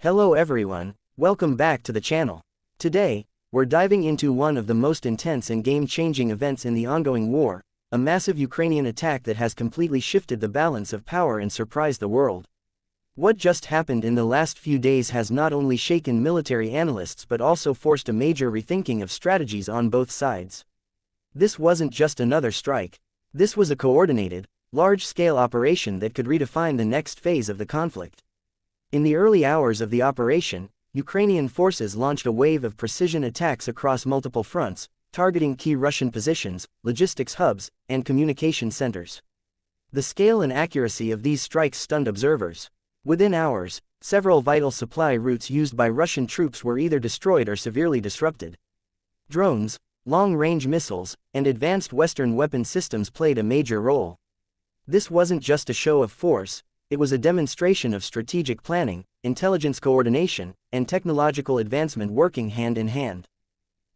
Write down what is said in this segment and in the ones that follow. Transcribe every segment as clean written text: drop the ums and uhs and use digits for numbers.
Hello everyone, welcome back to the channel. Today, we're diving into one of the most intense and game-changing events in the ongoing war, a massive Ukrainian attack that has completely shifted the balance of power and surprised the world. What just happened in the last few days has not only shaken military analysts but also forced a major rethinking of strategies on both sides. This wasn't just another strike. This was a coordinated, large-scale operation that could redefine the next phase of the conflict. In the early hours of the operation, Ukrainian forces launched a wave of precision attacks across multiple fronts, targeting key Russian positions, logistics hubs, and communication centers. The scale and accuracy of these strikes stunned observers. Within hours, several vital supply routes used by Russian troops were either destroyed or severely disrupted. Drones, long-range missiles, and advanced Western weapon systems played a major role. This wasn't just a show of force, it was a demonstration of strategic planning, intelligence coordination, and technological advancement working hand in hand.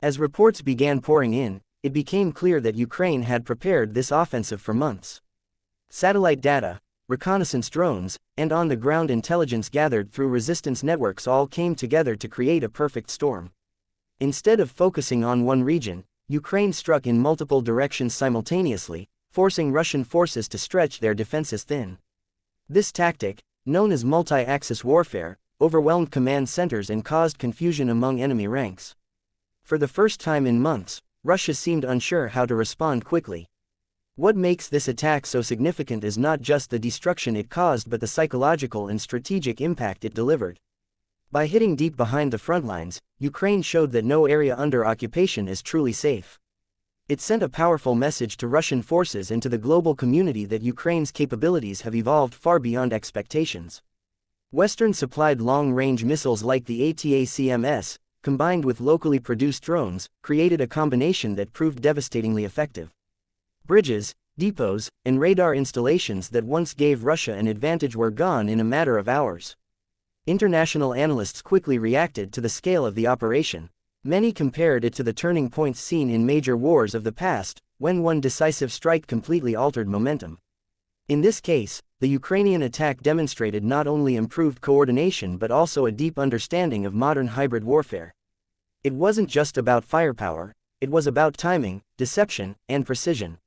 As reports began pouring in, it became clear that Ukraine had prepared this offensive for months. Satellite data, reconnaissance drones, and on-the-ground intelligence gathered through resistance networks all came together to create a perfect storm. Instead of focusing on one region, Ukraine struck in multiple directions simultaneously, forcing Russian forces to stretch their defenses thin. This tactic, known as multi-axis warfare, overwhelmed command centers and caused confusion among enemy ranks. For the first time in months, Russia seemed unsure how to respond quickly. What makes this attack so significant is not just the destruction it caused but the psychological and strategic impact it delivered. By hitting deep behind the front lines, Ukraine showed that no area under occupation is truly safe. It sent a powerful message to Russian forces and to the global community that Ukraine's capabilities have evolved far beyond expectations. Western-supplied long-range missiles like the ATACMS, combined with locally produced drones, created a combination that proved devastatingly effective. Bridges, depots, and radar installations that once gave Russia an advantage were gone in a matter of hours. International analysts quickly reacted to the scale of the operation. Many compared it to the turning points seen in major wars of the past, when one decisive strike completely altered momentum. In this case, the Ukrainian attack demonstrated not only improved coordination but also a deep understanding of modern hybrid warfare. It wasn't just about firepower, it was about timing, deception, and precision.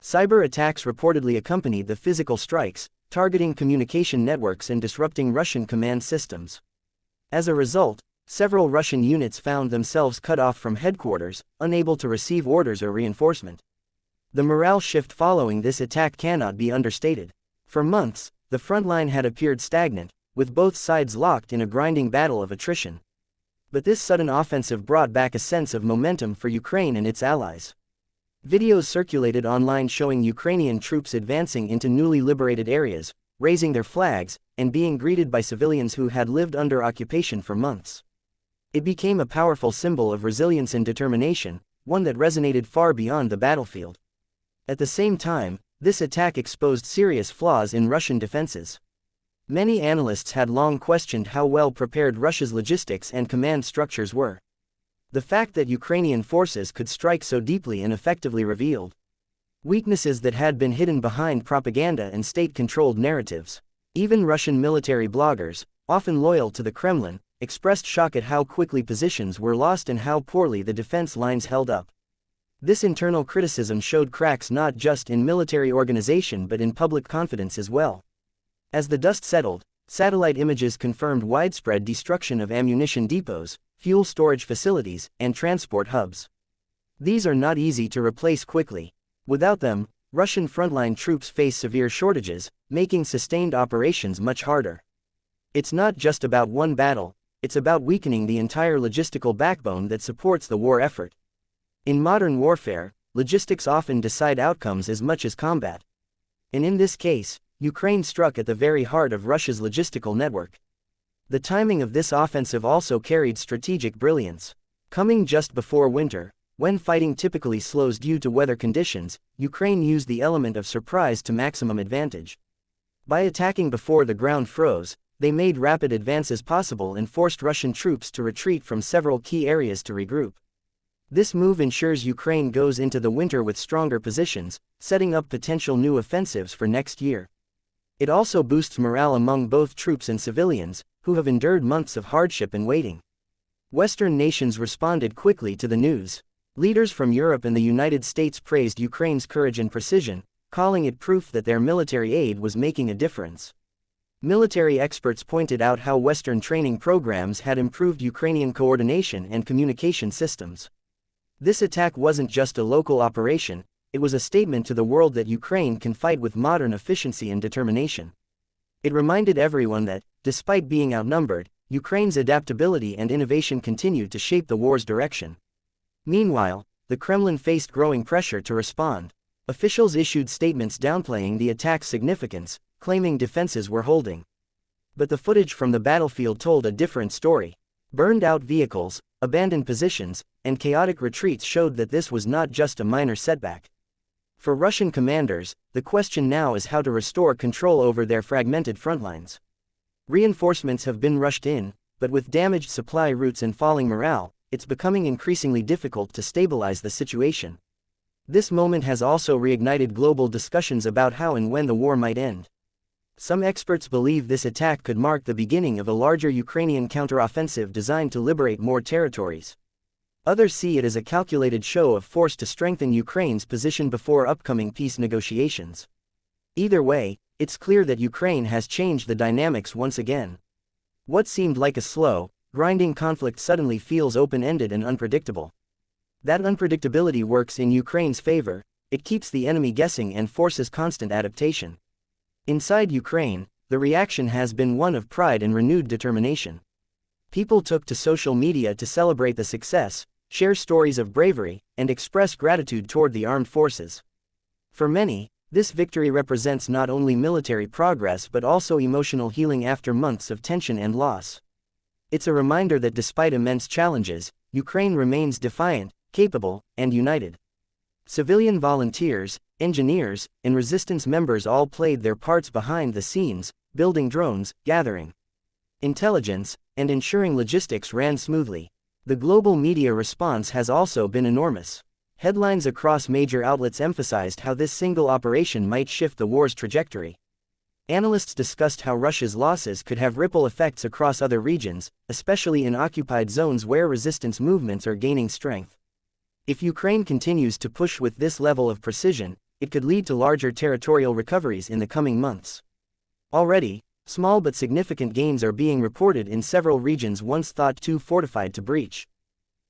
Cyber attacks reportedly accompanied the physical strikes, targeting communication networks and disrupting Russian command systems. As a result, several Russian units found themselves cut off from headquarters, unable to receive orders or reinforcement. The morale shift following this attack cannot be understated. For months, the front line had appeared stagnant, with both sides locked in a grinding battle of attrition. But this sudden offensive brought back a sense of momentum for Ukraine and its allies. Videos circulated online showing Ukrainian troops advancing into newly liberated areas, raising their flags, and being greeted by civilians who had lived under occupation for months. It became a powerful symbol of resilience and determination, one that resonated far beyond the battlefield. At the same time, this attack exposed serious flaws in Russian defenses. Many analysts had long questioned how well prepared Russia's logistics and command structures were. The fact that Ukrainian forces could strike so deeply and effectively revealed weaknesses that had been hidden behind propaganda and state-controlled narratives. Even Russian military bloggers, often loyal to the Kremlin, expressed shock at how quickly positions were lost and how poorly the defense lines held up. This internal criticism showed cracks not just in military organization but in public confidence as well. As the dust settled, satellite images confirmed widespread destruction of ammunition depots, fuel storage facilities, and transport hubs. These are not easy to replace quickly. Without them, Russian frontline troops face severe shortages, making sustained operations much harder. It's not just about one battle, it's about weakening the entire logistical backbone that supports the war effort. In modern warfare, logistics often decide outcomes as much as combat. And in this case, Ukraine struck at the very heart of Russia's logistical network. The timing of this offensive also carried strategic brilliance. Coming just before winter, when fighting typically slows due to weather conditions, Ukraine used the element of surprise to maximum advantage. By attacking before the ground froze, they made rapid advances possible and forced Russian troops to retreat from several key areas to regroup. This move ensures Ukraine goes into the winter with stronger positions, setting up potential new offensives for next year. It also boosts morale among both troops and civilians, who have endured months of hardship and waiting. Western nations responded quickly to the news. Leaders from Europe and the United States praised Ukraine's courage and precision, calling it proof that their military aid was making a difference. Military experts pointed out how Western training programs had improved Ukrainian coordination and communication systems. This attack wasn't just a local operation, it was a statement to the world that Ukraine can fight with modern efficiency and determination. It reminded everyone that, despite being outnumbered, Ukraine's adaptability and innovation continued to shape the war's direction. Meanwhile, the Kremlin faced growing pressure to respond. Officials issued statements downplaying the attack's significance, claiming defenses were holding. But the footage from the battlefield told a different story. Burned-out vehicles, abandoned positions, and chaotic retreats showed that this was not just a minor setback. For Russian commanders, the question now is how to restore control over their fragmented frontlines. Reinforcements have been rushed in, but with damaged supply routes and falling morale, it's becoming increasingly difficult to stabilize the situation. This moment has also reignited global discussions about how and when the war might end. Some experts believe this attack could mark the beginning of a larger Ukrainian counteroffensive designed to liberate more territories. Others see it as a calculated show of force to strengthen Ukraine's position before upcoming peace negotiations. Either way, it's clear that Ukraine has changed the dynamics once again. What seemed like a slow, grinding conflict suddenly feels open-ended and unpredictable. That unpredictability works in Ukraine's favor, it keeps the enemy guessing and forces constant adaptation. Inside Ukraine, the reaction has been one of pride and renewed determination. People took to social media to celebrate the success, share stories of bravery, and express gratitude toward the armed forces. For many, this victory represents not only military progress but also emotional healing after months of tension and loss. It's a reminder that despite immense challenges, Ukraine remains defiant, capable, and united. Civilian volunteers, engineers, and resistance members all played their parts behind the scenes, building drones, gathering intelligence, and ensuring logistics ran smoothly. The global media response has also been enormous. Headlines across major outlets emphasized how this single operation might shift the war's trajectory. Analysts discussed how Russia's losses could have ripple effects across other regions, especially in occupied zones where resistance movements are gaining strength. If Ukraine continues to push with this level of precision, it could lead to larger territorial recoveries in the coming months. Already, small but significant gains are being reported in several regions once thought too fortified to breach.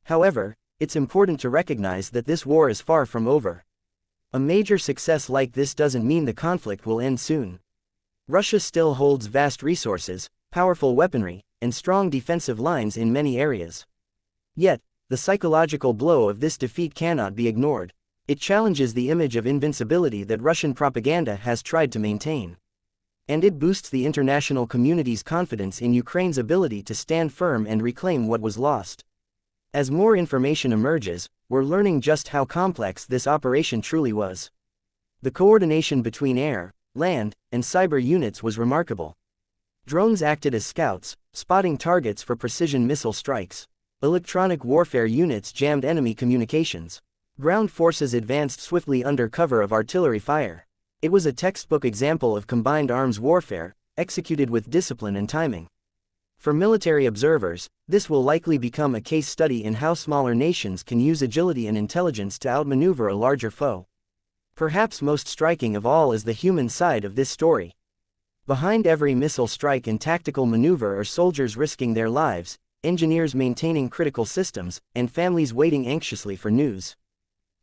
However, it's important to recognize that this war is far from over. A major success like this doesn't mean the conflict will end soon. Russia still holds vast resources, powerful weaponry, and strong defensive lines in many areas. Yet, the psychological blow of this defeat cannot be ignored. It challenges the image of invincibility that Russian propaganda has tried to maintain. And it boosts the international community's confidence in Ukraine's ability to stand firm and reclaim what was lost. As more information emerges, we're learning just how complex this operation truly was. The coordination between air, land, and cyber units was remarkable. Drones acted as scouts, spotting targets for precision missile strikes. Electronic warfare units jammed enemy communications. Ground forces advanced swiftly under cover of artillery fire. It was a textbook example of combined arms warfare, executed with discipline and timing. For military observers, this will likely become a case study in how smaller nations can use agility and intelligence to outmaneuver a larger foe. Perhaps most striking of all is the human side of this story. Behind every missile strike and tactical maneuver are soldiers risking their lives, engineers maintaining critical systems, and families waiting anxiously for news.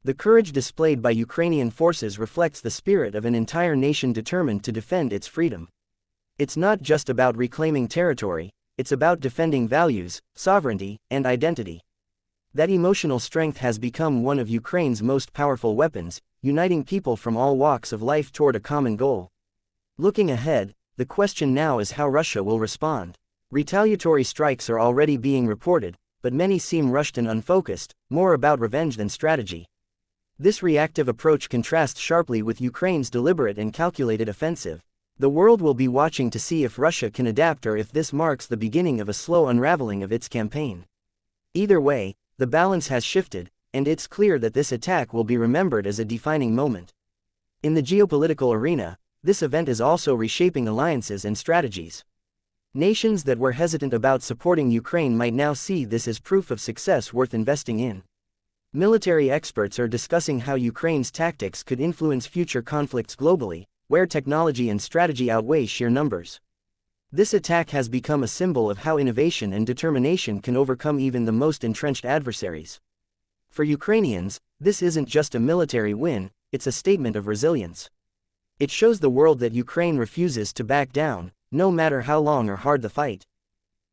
The courage displayed by Ukrainian forces reflects the spirit of an entire nation determined to defend its freedom. It's not just about reclaiming territory, it's about defending values, sovereignty, and identity. That emotional strength has become one of Ukraine's most powerful weapons, uniting people from all walks of life toward a common goal. Looking ahead, the question now is how Russia will respond. Retaliatory strikes are already being reported, but many seem rushed and unfocused, more about revenge than strategy. This reactive approach contrasts sharply with Ukraine's deliberate and calculated offensive. The world will be watching to see if Russia can adapt or if this marks the beginning of a slow unraveling of its campaign. Either way, the balance has shifted, and it's clear that this attack will be remembered as a defining moment. In the geopolitical arena, this event is also reshaping alliances and strategies. Nations that were hesitant about supporting Ukraine might now see this as proof of success worth investing in. Military experts are discussing how Ukraine's tactics could influence future conflicts globally, where technology and strategy outweigh sheer numbers. This attack has become a symbol of how innovation and determination can overcome even the most entrenched adversaries. For Ukrainians, this isn't just a military win, it's a statement of resilience. It shows the world that Ukraine refuses to back down, no matter how long or hard the fight.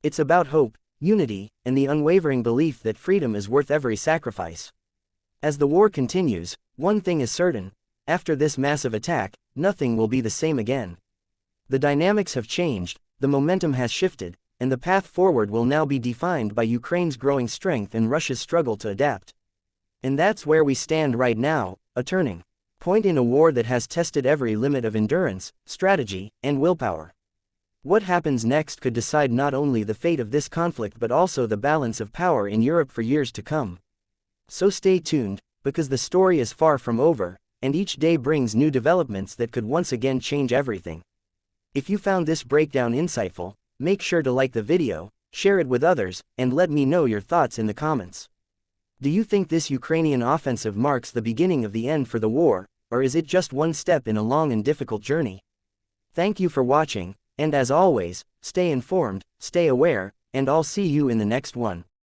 It's about hope, unity, and the unwavering belief that freedom is worth every sacrifice. As the war continues, one thing is certain: after this massive attack, nothing will be the same again. The dynamics have changed, the momentum has shifted, and the path forward will now be defined by Ukraine's growing strength and Russia's struggle to adapt. And that's where we stand right now, a turning point in a war that has tested every limit of endurance, strategy, and willpower. What happens next could decide not only the fate of this conflict but also the balance of power in Europe for years to come. So stay tuned, because the story is far from over, and each day brings new developments that could once again change everything. If you found this breakdown insightful, make sure to like the video, share it with others, and let me know your thoughts in the comments. Do you think this Ukrainian offensive marks the beginning of the end for the war, or is it just one step in a long and difficult journey? Thank you for watching, and as always, stay informed, stay aware, and I'll see you in the next one.